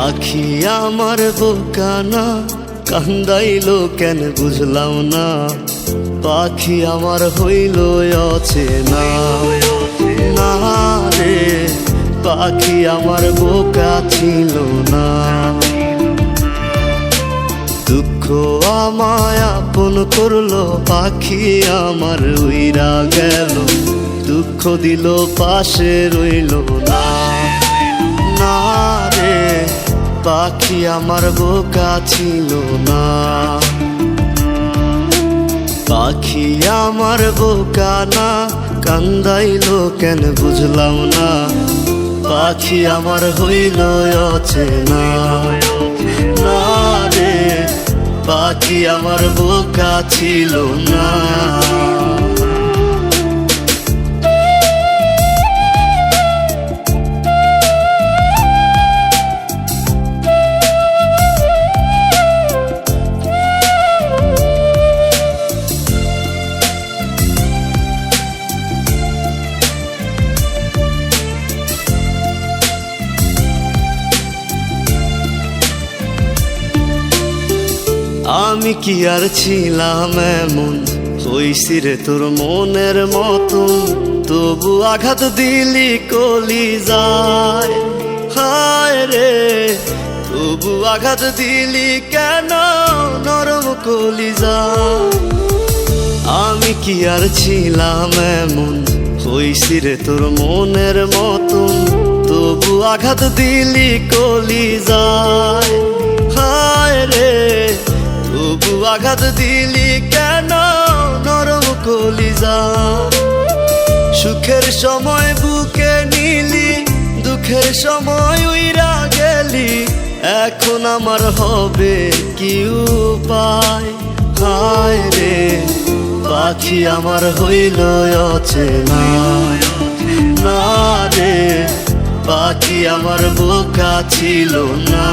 পাখি আমার বোকা না, কান্দাইলো কেন বুঝলাম না। পাখি আমার হইল অচেনা না রে, পাখি আমার বোকা ছিল না। দুঃখ আমায় আপন করলো, পাখি আমার উইরা গেল। দুঃখ দিল পাশে রইল না, না রে পাখি আমার বোকা ছিল না। পাখি আমার বোকা না, কান্দাইলো কেন বুঝলাম না। পাখি আমার হইল অচেনা না রে, পাখি আমার বোকা ছিল না। আমি কি আর ছিলাম এমন, হইছি রে তোর মনের মতন। তবু আঘাত দিলি কলিজায়, হায় রে তবু আঘাত দিলি কেন নরম কলিজায়। আমি কি আর ছিলাম এমন, হইছি রে তোর মনের মতন। তবু আঘাত দিলি কলিজায়, হায় রে তবু আঘাত দিলি কেন নরম কলিজায়। সুখের সময় বুকে নিলি, দুঃখের সময় উইরা গেলি। এখন আমার হবে কি উপায়, হায় রে পাখি আমার হইল অচেনা না রে, পাখি আমার বোকা ছিল না।